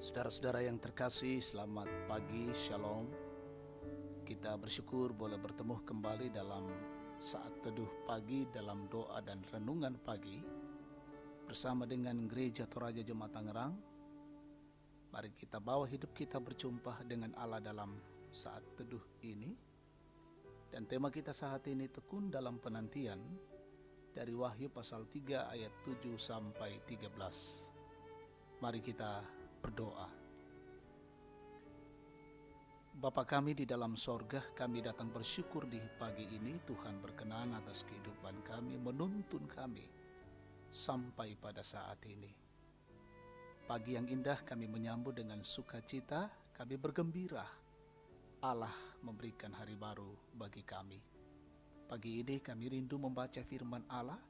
Saudara-saudara yang terkasih, selamat pagi, shalom. Kita bersyukur boleh bertemu kembali dalam saat teduh pagi, dalam doa dan renungan pagi bersama dengan Gereja Toraja Jemaat Tangerang. Mari kita bawa hidup kita berjumpa dengan Allah dalam saat teduh ini. Dan tema kita saat ini tekun dalam penantian dari Wahyu pasal 3 ayat 7 sampai 13. Mari kita berdoa. Bapa kami di dalam sorga, kami datang bersyukur di pagi ini. Tuhan berkenan atas kehidupan kami, menuntun kami sampai pada saat ini. Pagi yang indah kami menyambut dengan sukacita, kami bergembira. Allah memberikan hari baru bagi kami. Pagi ini kami rindu membaca firman Allah.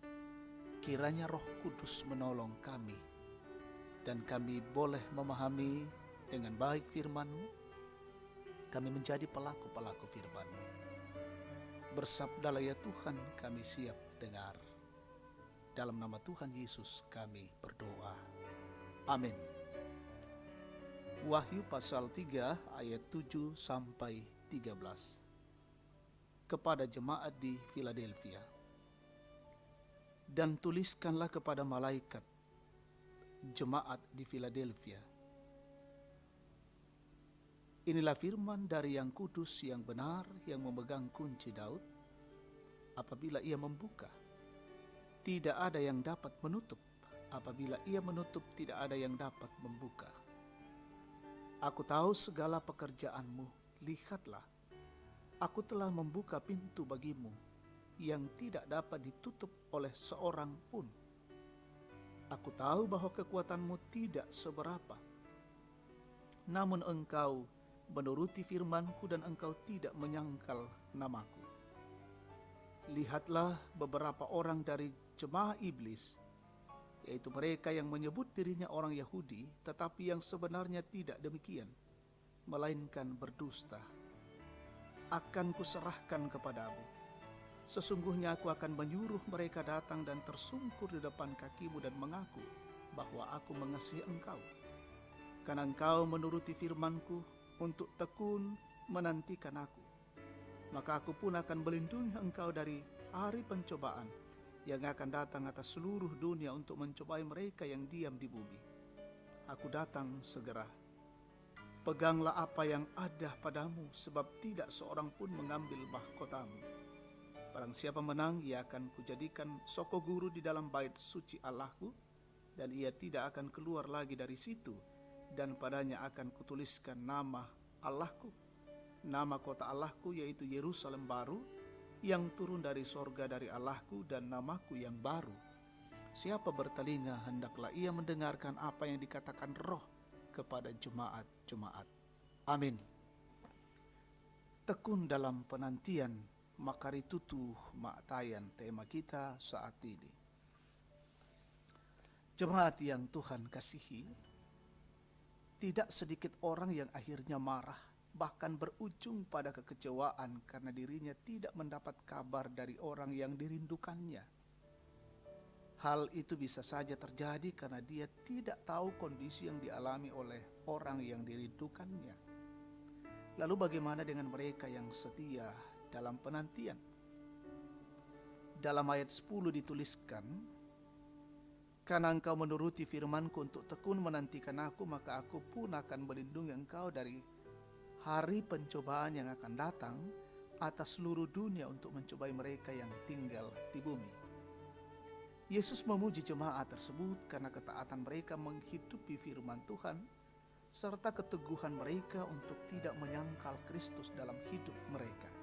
Kiranya Roh Kudus menolong kami dan kami boleh memahami dengan baik firman-Mu. Kami menjadi pelaku-pelaku firman-Mu. Bersabdalah ya Tuhan, kami siap dengar. Dalam nama Tuhan Yesus kami berdoa. Amin. Wahyu pasal 3 ayat 7 sampai 13. Kepada jemaat di Philadelphia. Dan tuliskanlah kepada malaikat jemaat di Philadelphia. Inilah firman dari yang kudus, yang benar, yang memegang kunci Daud. Apabila ia membuka, tidak ada yang dapat menutup. Apabila ia menutup, tidak ada yang dapat membuka. Aku tahu segala pekerjaanmu. Lihatlah, aku telah membuka pintu bagimu yang tidak dapat ditutup oleh seorang pun. Aku tahu bahwa kekuatanmu tidak seberapa. Namun engkau menuruti firmanku dan engkau tidak menyangkal namaku. Lihatlah beberapa orang dari jemaah iblis, yaitu mereka yang menyebut dirinya orang Yahudi, tetapi yang sebenarnya tidak demikian, melainkan berdusta. Akan kuserahkan kepadamu. Sesungguhnya aku akan menyuruh mereka datang dan tersungkur di depan kakimu dan mengaku bahwa aku mengasihi engkau. Karena engkau menuruti firmanku untuk tekun menantikan aku. Maka aku pun akan melindungi engkau dari hari pencobaan yang akan datang atas seluruh dunia untuk mencobai mereka yang diam di bumi. Aku datang segera. Peganglah apa yang ada padamu, sebab tidak seorang pun mengambil mahkotamu. Barang siapa menang, ia akan kujadikan soko guru di dalam bait suci Allahku, dan ia tidak akan keluar lagi dari situ, dan padanya akan kutuliskan nama Allahku, nama kota Allahku, yaitu Yerusalem baru, yang turun dari sorga dari Allahku, dan namaku yang baru. Siapa bertelinga, hendaklah ia mendengarkan apa yang dikatakan Roh kepada jemaat-jemaat. Amin. Tekun dalam penantian, makari tutuh maktayan, tema kita saat ini. Jemaat yang Tuhan kasihi, tidak sedikit orang yang akhirnya marah, bahkan berujung pada kekecewaan karena dirinya tidak mendapat kabar dari orang yang dirindukannya. Hal itu bisa saja terjadi karena dia tidak tahu kondisi yang dialami oleh orang yang dirindukannya. Lalu bagaimana dengan mereka yang setia dalam penantian? Dalam ayat 10 dituliskan, karena engkau menuruti firmanku untuk tekun menantikan aku, maka aku pun akan melindungi engkau dari hari pencobaan yang akan datang atas seluruh dunia untuk mencobai mereka yang tinggal di bumi. Yesus memuji jemaat tersebut karena ketaatan mereka menghidupi firman Tuhan, serta keteguhan mereka untuk tidak menyangkal Kristus dalam hidup mereka.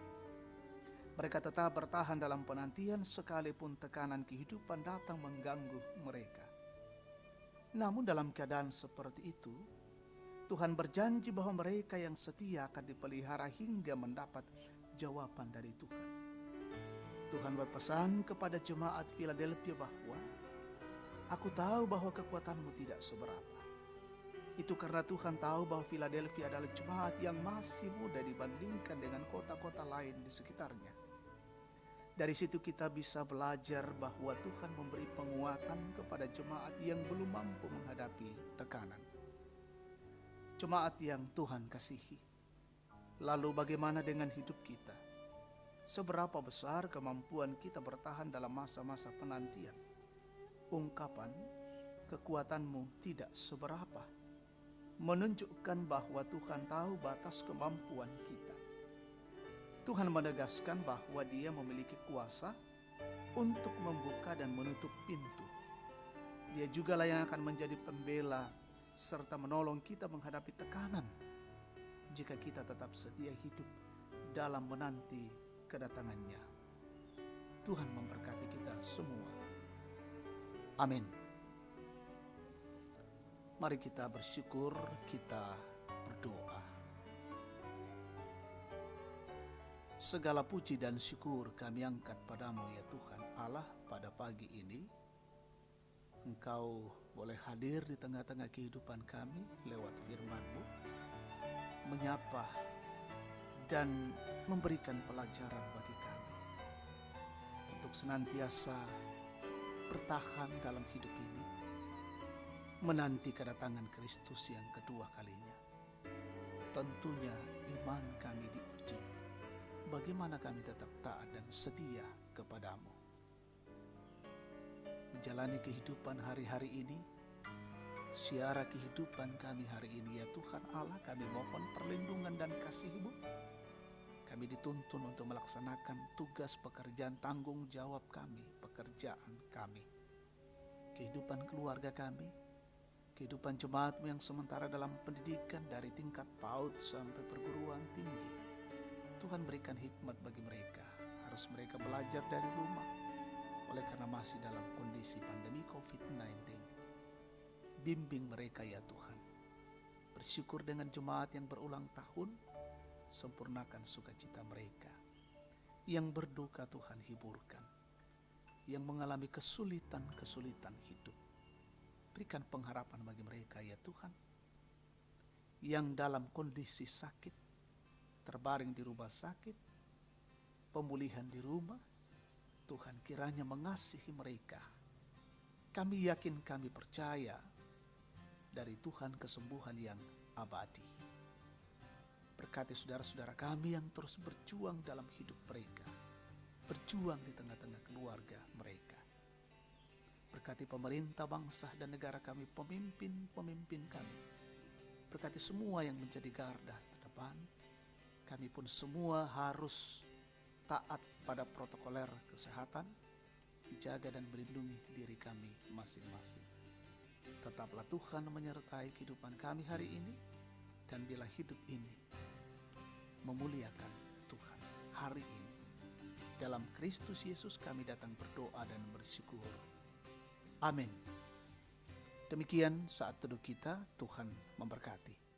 Mereka tetap bertahan dalam penantian sekalipun tekanan kehidupan datang mengganggu mereka. Namun dalam keadaan seperti itu, Tuhan berjanji bahwa mereka yang setia akan dipelihara hingga mendapat jawaban dari Tuhan. Tuhan berpesan kepada jemaat Philadelphia bahwa, aku tahu bahwa kekuatanmu tidak seberapa. Itu karena Tuhan tahu bahwa Philadelphia adalah jemaat yang masih muda dibandingkan dengan kota-kota lain di sekitarnya. Dari situ kita bisa belajar bahwa Tuhan memberi penguatan kepada jemaat yang belum mampu menghadapi tekanan. Jemaat yang Tuhan kasihi, lalu bagaimana dengan hidup kita? Seberapa besar kemampuan kita bertahan dalam masa-masa penantian? Ungkapan kekuatanmu tidak seberapa menunjukkan bahwa Tuhan tahu batas kemampuan kita. Tuhan menegaskan bahwa Dia memiliki kuasa untuk membuka dan menutup pintu. Dia jugalah yang akan menjadi pembela serta menolong kita menghadapi tekanan jika kita tetap setia hidup dalam menanti kedatangannya. Tuhan memberkati kita semua. Amin. Mari kita bersyukur, kita berdoa. Segala puji dan syukur kami angkat padamu ya Tuhan Allah pada pagi ini. Engkau boleh hadir di tengah-tengah kehidupan kami lewat firman-Mu, menyapa dan memberikan pelajaran bagi kami untuk senantiasa bertahan dalam hidup ini, menanti kedatangan Kristus yang kedua kalinya. Tentunya iman kami diuji, bagaimana kami tetap taat dan setia kepadamu. Menjalani kehidupan hari-hari ini, siara kehidupan kami hari ini ya Tuhan Allah, kami mohon perlindungan dan kasih-Mu. Kami dituntun untuk melaksanakan tugas pekerjaan tanggung jawab kami, pekerjaan kami, kehidupan keluarga kami, kehidupan jemaat-Mu yang sementara dalam pendidikan dari tingkat PAUD sampai perguruan tinggi. Tuhan berikan hikmat bagi mereka, harus mereka belajar dari rumah oleh karena masih dalam kondisi pandemi COVID-19. Bimbing mereka ya Tuhan. Bersyukur dengan jemaat yang berulang tahun, sempurnakan sukacita mereka. Yang berduka Tuhan hiburkan, yang mengalami kesulitan-kesulitan hidup, berikan pengharapan bagi mereka ya Tuhan. Yang dalam kondisi sakit, terbaring di rumah sakit, pemulihan di rumah, Tuhan kiranya mengasihi mereka. Kami yakin, kami percaya dari Tuhan kesembuhan yang abadi. Berkati saudara-saudara kami yang terus berjuang dalam hidup mereka, berjuang di tengah-tengah keluarga mereka. Berkati pemerintah bangsa dan negara kami, pemimpin-pemimpin kami. Berkati semua yang menjadi garda terdepan. Kami pun semua harus taat pada protokoler kesehatan, jaga dan melindungi diri kami masing-masing. Tetaplah Tuhan menyertai kehidupan kami hari ini, dan bila hidup ini memuliakan Tuhan hari ini. Dalam Kristus Yesus kami datang berdoa dan bersyukur. Amin. Demikian saat teduh kita, Tuhan memberkati.